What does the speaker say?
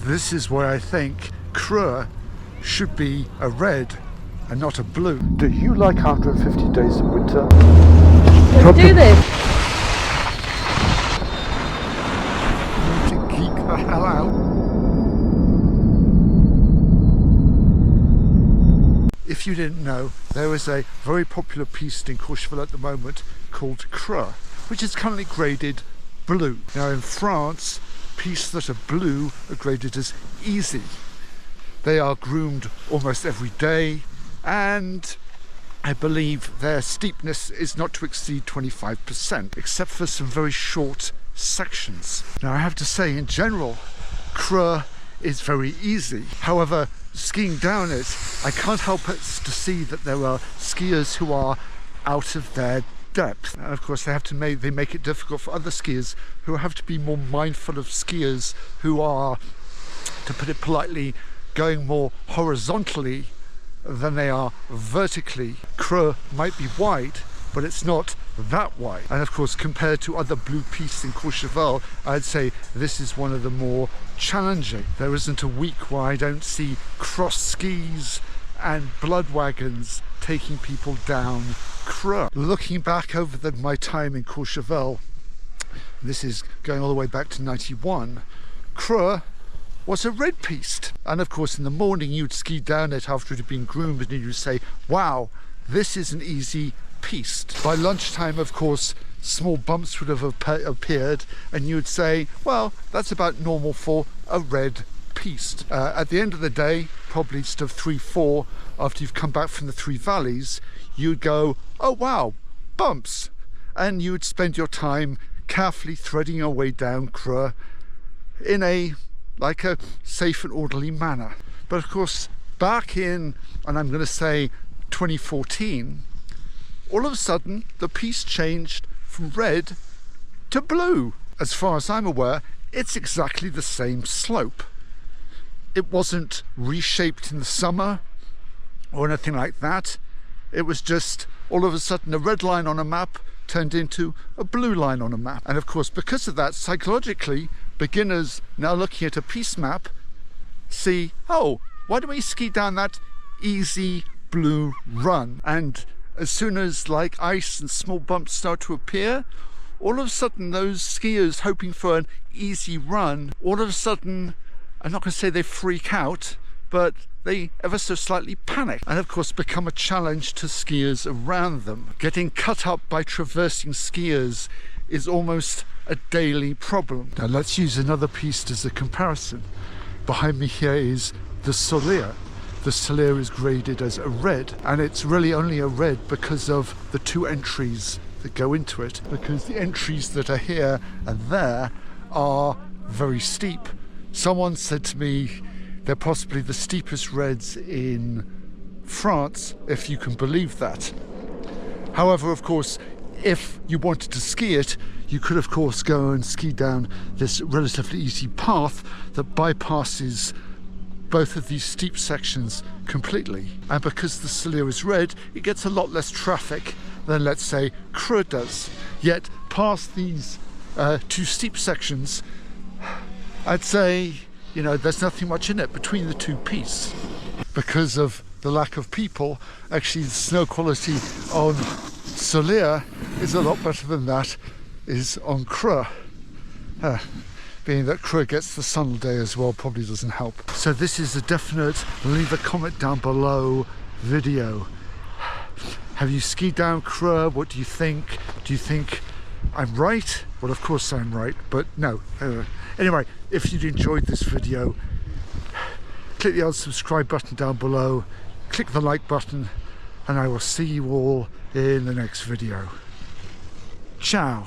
This is why I think Krö should be a red and not a blue. Do you like 150 days of winter? Let's do this. To geek the hell out. If you didn't know, there is a very popular piste in Courchevel at the moment called Krö, which is currently graded blue. Now in France, pistes that are blue are graded as easy. They are groomed almost every day, and I believe their steepness is not to exceed 25%, except for some very short sections. Now I have to say, in general, Krö is very easy. However, skiing down it, I can't help but to see that there are skiers who are out of their depth. And of course they make it difficult for other skiers who have to be more mindful of skiers who are, to put it politely, going more horizontally than they are vertically. Krö might be wide, but it's not that wide. And of course, compared to other blue pistes in Courchevel, I'd say this is one of the more challenging. There isn't a week where I don't see cross skis and blood wagons taking people down Krö. Looking back over my time in Courchevel, this is going all the way back to 91, Krö was a red piste. And of course in the morning you'd ski down it after it had been groomed and you'd say, wow, this is an easy piste. By lunchtime, of course, small bumps would have appeared and you'd say, well, that's about normal for a red piste. At the end of the day, probably sort of 3-4, after you've come back from the Three Valleys, you'd go, oh wow, bumps. And you would spend your time carefully threading your way down Krö in a safe and orderly manner. But of course, back in, and I'm going to say 2014, all of a sudden the piste changed from red to blue. As far as I'm aware, it's exactly the same slope. It wasn't reshaped in the summer or anything like that. It was just all of a sudden a red line on a map turned into a blue line on a map. And of course, because of that, psychologically, beginners now looking at a piste map see, oh, why don't we ski down that easy blue run? And as soon as ice and small bumps start to appear, all of a sudden those skiers hoping for an easy run, all of a sudden, I'm not going to say they freak out, but they ever so slightly panic, and of course become a challenge to skiers around them. Getting cut up by traversing skiers is almost a daily problem. Now let's use another piste as a comparison. Behind me here is the Solier. The Solier is graded as a red, and it's really only a red because of the two entries that go into it, because the entries that are here and there are very steep. Someone said to me they're possibly the steepest reds in France, if you can believe that. However, of course, if you wanted to ski it, you could of course go and ski down this relatively easy path that bypasses both of these steep sections completely. And because the Solier is red, it gets a lot less traffic than, let's say, Krö does. Yet past these two steep sections, I'd say, you know, there's nothing much in it between the two pistes. Because of the lack of people, actually the snow quality on Solier is a lot better than that is on Krö. Being that Krö gets the sun all day as well probably doesn't help. So this is a definite leave a comment down below video. Have you skied down Krö? What do you think? Do you think I'm right? Well, of course I'm right, but no. Anyway, if you'd enjoyed this video, click the unsubscribe button down below, click the like button, and I will see you all in the next video. Ciao.